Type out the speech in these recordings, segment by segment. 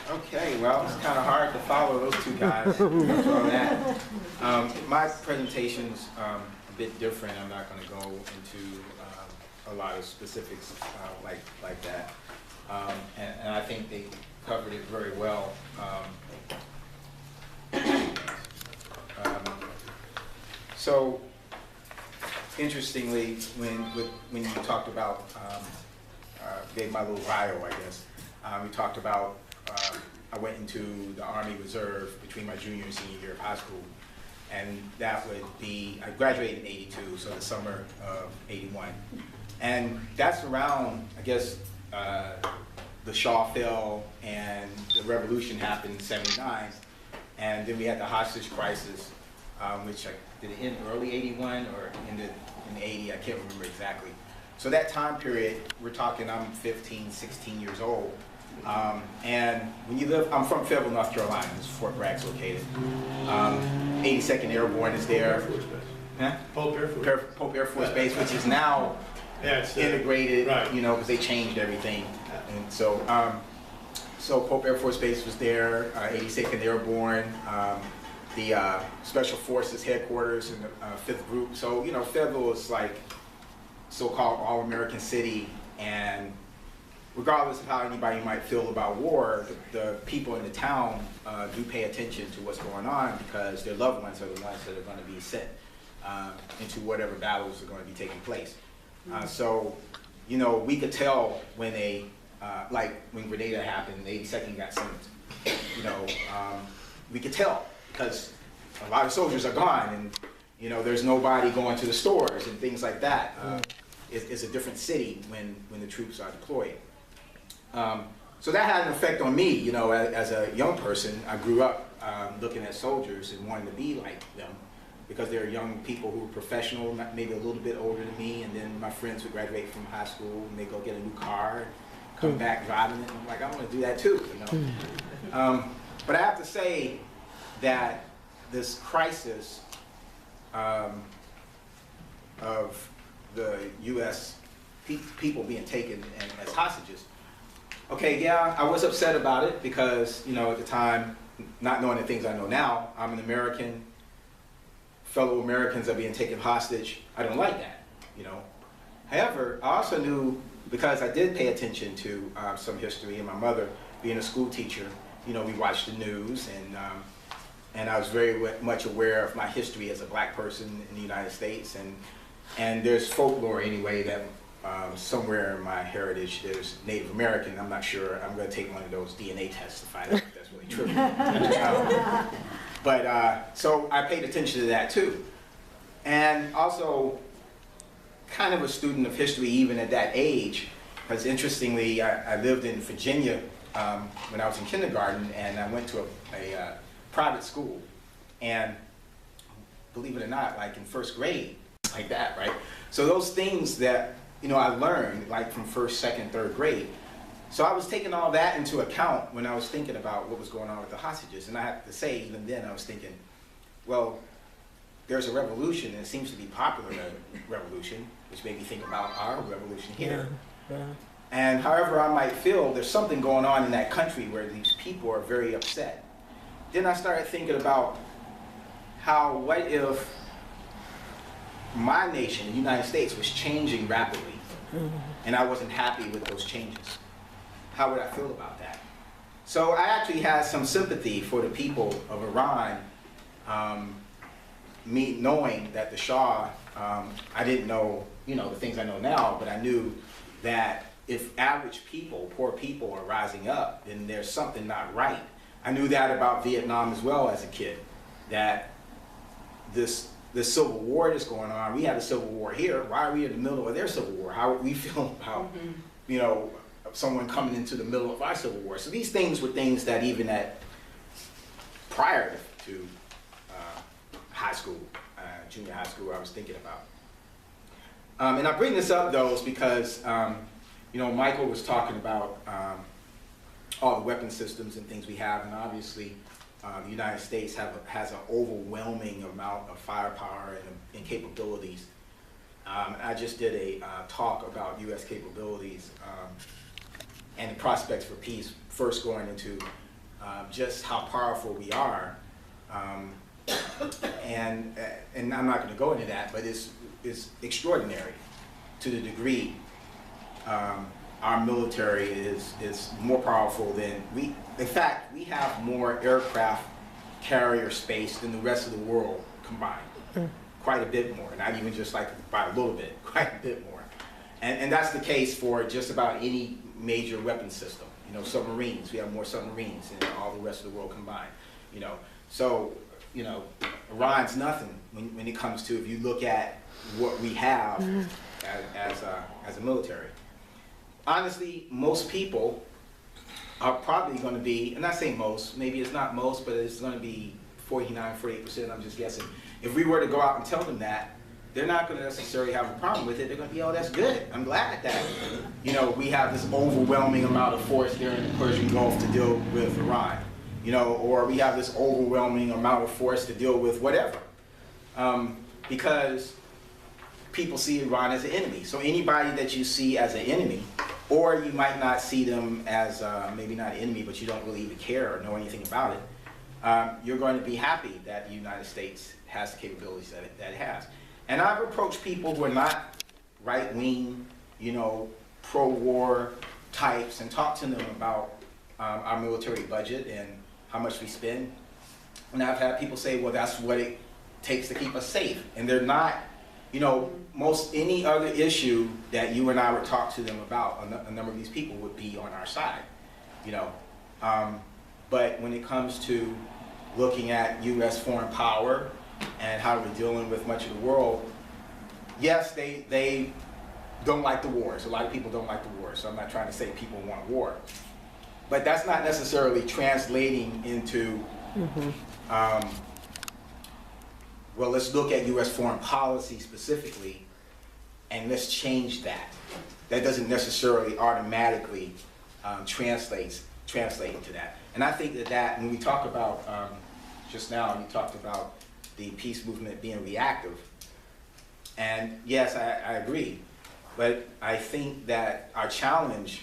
Okay, well, it's kind of hard to follow those two guys on that. My presentation's a bit different. I'm not going to go into a lot of specifics like that. And I think they covered it very well. So, interestingly, when you talked about, gave my little bio, I guess, we talked about I went into the Army Reserve between my junior and senior year of high school, and that would be, I graduated in '82, so the summer of '81. And that's around, I guess, the Shah fell and the revolution happened in '79, and then we had the hostage crisis, which did it end early '81 or ended in '80, I can't remember exactly. So that time period, we're talking, I'm 15, 16 years old. And when you live, I'm from Fayetteville, North Carolina, this is Fort Bragg's located. 82nd Airborne is there. Huh? Pope Air Force Base, which is now integrated, right, you know, because they changed everything. And so, so Pope Air Force Base was there, 82nd Airborne, the Special Forces headquarters in the 5th Group. So, you know, Fayetteville is like so-called all-American city, and regardless of how anybody might feel about war, the people in the town do pay attention to what's going on because their loved ones are the ones that are going to be sent into whatever battles are going to be taking place. So, you know, we could tell when like when Grenada happened, the 82nd got sent, you know, we could tell because a lot of soldiers are gone and, you know, there's nobody going to the stores and things like that. It's a different city when the troops are deployed. So that had an effect on me, you know, as a young person. I grew up looking at soldiers and wanting to be like them because they're young people who were professional, maybe a little bit older than me, and then my friends would graduate from high school and they go get a new car, come back driving it, and I'm like, I want to do that too, you know. But I have to say that this crisis of the U.S. people being taken as hostages, okay, yeah, I was upset about it because, you know, at the time, not knowing the things I know now, I'm an American, fellow Americans are being taken hostage. I don't like that, you know. However, I also knew, because I did pay attention to some history, and my mother being a school teacher, you know, we watched the news, and I was very much aware of my history as a black person in the United States, and there's folklore anyway that somewhere in my heritage there's Native American. I'm not sure. I'm going to take one of those DNA tests to find out if that's really true. So I paid attention to that too. And also kind of a student of history even at that age, because interestingly I lived in Virginia when I was in kindergarten, and I went to a private school, and believe it or not, like in first grade, like that, right? So those things that, you know, I learned like from first, second, third grade. So I was taking all that into account when I was thinking about what was going on with the hostages. And I have to say, even then I was thinking, well, there's a revolution, and it seems to be popular revolution, which made me think about our revolution here. Yeah. And however I might feel, there's something going on in that country where these people are very upset. Then I started thinking about how, what if my nation, the United States, was changing rapidly, and I wasn't happy with those changes? How would I feel about that? So I actually had some sympathy for the people of Iran, me knowing that the Shah, I didn't know, you know, the things I know now, but I knew that if average people, poor people are rising up, then there's something not right. I knew that about Vietnam as well as a kid, that this civil war that's going on, we have a civil war here, why are we in the middle of their civil war? How would we feel about, you know, someone coming into the middle of our civil war? So these things were things that even prior to high school, junior high school, I was thinking about. And I bring this up, though, is because, you know, Michael was talking about all the weapon systems and things we have, and obviously the United States has an overwhelming amount of firepower and capabilities. I just did a talk about U.S. capabilities, and the prospects for peace, first going into just how powerful we are, and I'm not going to go into that, but it's extraordinary to the degree our military is more powerful than we. In fact, we have more aircraft carrier space than the rest of the world combined. Quite a bit more, not even just like by a little bit, quite a bit more. And that's the case for just about any major weapon system. You know, submarines, we have more submarines than all the rest of the world combined. You know, so, you know, Iran's nothing when it comes to, if you look at what we have as a military. Honestly, most people are probably going to be, and I say most, maybe it's not most, but it's going to be 49, 48%, I'm just guessing. If we were to go out and tell them that, they're not going to necessarily have a problem with it. They're going to be, oh, that's good. I'm glad that, you know, we have this overwhelming amount of force there in the Persian Gulf to deal with Iran, you know, or we have this overwhelming amount of force to deal with whatever, because people see Iran as an enemy. So anybody that you see as an enemy, or you might not see them as maybe not an enemy, but you don't really even care or know anything about it, you're going to be happy that the United States has the capabilities that it has. And I've approached people who are not right-wing, you know, pro-war types and talked to them about our military budget and how much we spend. And I've had people say, well, that's what it takes to keep us safe. And they're not, you know, most any other issue that you and I would talk to them about, a number of these people would be on our side, you know. But when it comes to looking at U.S. foreign power and how we're dealing with much of the world, yes, they don't like the wars. A lot of people don't like the war, so I'm not trying to say people want war. But that's not necessarily translating into, well, let's look at U.S. foreign policy specifically, and let's change that. That doesn't necessarily automatically translate into that. And I think that when we talk about, just now, you talked about the peace movement being reactive. And yes, I agree. But I think that our challenge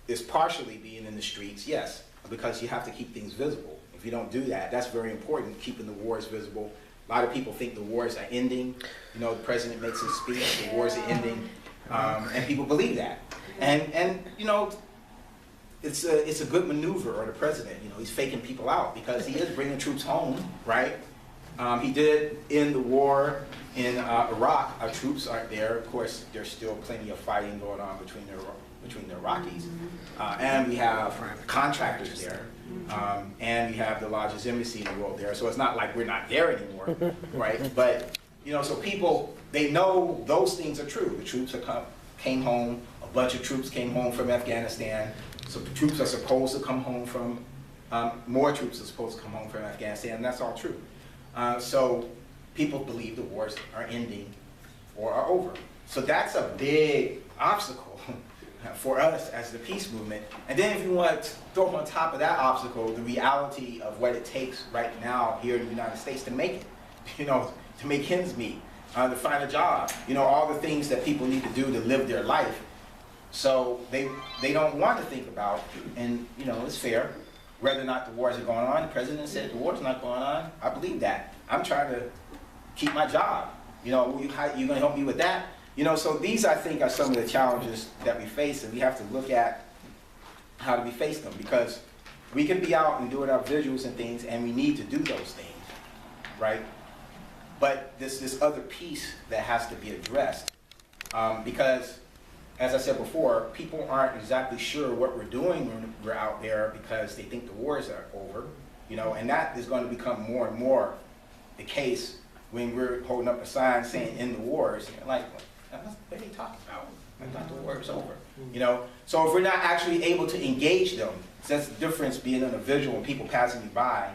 is partially being in the streets, yes, because you have to keep things visible. If you don't do that, that's very important, keeping the wars visible. A lot of people think the wars are ending. You know, the president makes his speech, the wars are ending, and people believe that. And you know, it's a good maneuver of the president. You know, he's faking people out because he is bringing troops home, right? He did end the war in Iraq. Our troops aren't there. Of course, there's still plenty of fighting going on between the Iraqis, and we have contractors there, and we have the largest embassy in the world there. So it's not like we're not there anymore, right? But you know, so people, they know those things are true. The troops came home. A bunch of troops came home from Afghanistan. So the troops are supposed to come home from, more troops are supposed to come home from Afghanistan, and that's all true. So people believe the wars are ending or are over. So that's a big obstacle for us as the peace movement. And then if you want to throw on top of that obstacle the reality of what it takes right now here in the United States to make it, you know, to make ends meet, to find a job, you know, all the things that people need to do to live their life. So they don't want to think about, and you know, it's fair, whether or not the wars are going on. The president said the war's not going on. I believe that. I'm trying to keep my job. You know, you going to help me with that? You know, so these, I think, are some of the challenges that we face, and we have to look at how do we face them, because we can be out and doing our visuals and things, and we need to do those things, right? But this other piece that has to be addressed, because, as I said before, people aren't exactly sure what we're doing when we're out there because they think the wars are over, you know, and that is going to become more and more the case when we're holding up a sign saying end the wars. And you're like, what are they talking about? I thought the war was over, you know? So if we're not actually able to engage them, that's the difference being on a visual and people passing you by.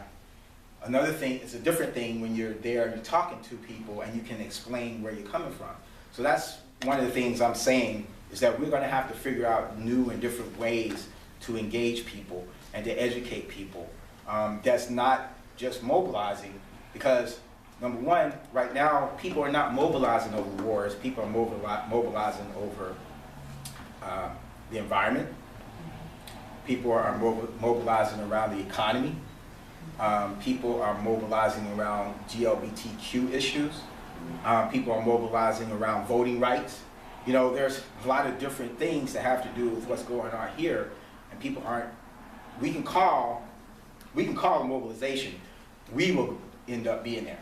Another thing, it's a different thing when you're there and you're talking to people and you can explain where you're coming from. So that's one of the things I'm saying, is that we're going to have to figure out new and different ways to engage people and to educate people. That's not just mobilizing, because number one, right now, people are not mobilizing over wars. People are mobilizing over the environment. People are mobilizing around the economy. People are mobilizing around GLBTQ issues. People are mobilizing around voting rights. You know, there's a lot of different things that have to do with what's going on here, and people aren't, we can call a mobilization. We will end up being there.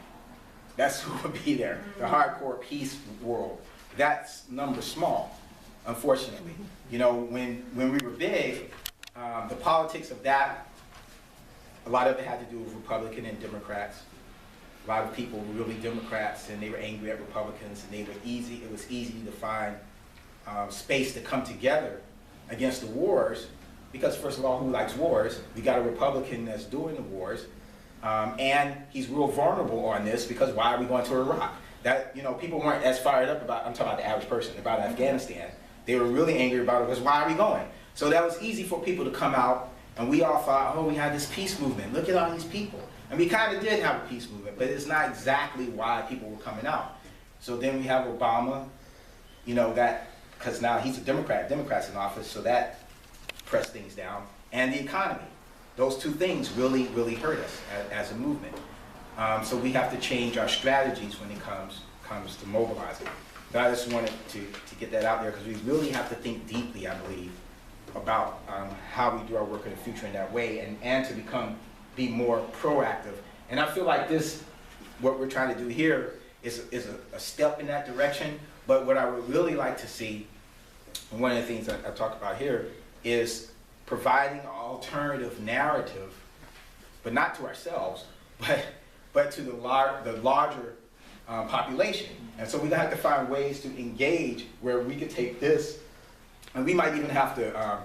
That's who will be there, the hardcore peace world. That's number small, unfortunately. You know, when we were big, the politics of that, a lot of it had to do with Republican and Democrats. A lot of people were really Democrats and they were angry at Republicans, and it was easy to find space to come together against the wars, because first of all, who likes wars? We got a Republican that's doing the wars, and he's real vulnerable on this, because why are we going to Iraq? That, you know, people weren't as fired up about, I'm talking about the average person, about Afghanistan. They were really angry about it because why are we going? So that was easy for people to come out, and we all thought, oh, we had this peace movement. Look at all these people. And we kind of did have a peace movement, but it's not exactly why people were coming out. So then we have Obama, you know, that, because now he's a Democrat, Democrats in office, so that pressed things down. And the economy. Those two things really, really hurt us as a movement. So we have to change our strategies when it comes to mobilizing. But I just wanted to get that out there, because we really have to think deeply, I believe, about how we do our work in the future in that way, and to be more proactive. And I feel like what we're trying to do here is a step in that direction. But what I would really like to see, and one of the things I talk about here, is providing an alternative narrative, but not to ourselves, but to the larger population. And so we have to find ways to engage where we could take this, and we might even have to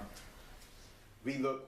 relook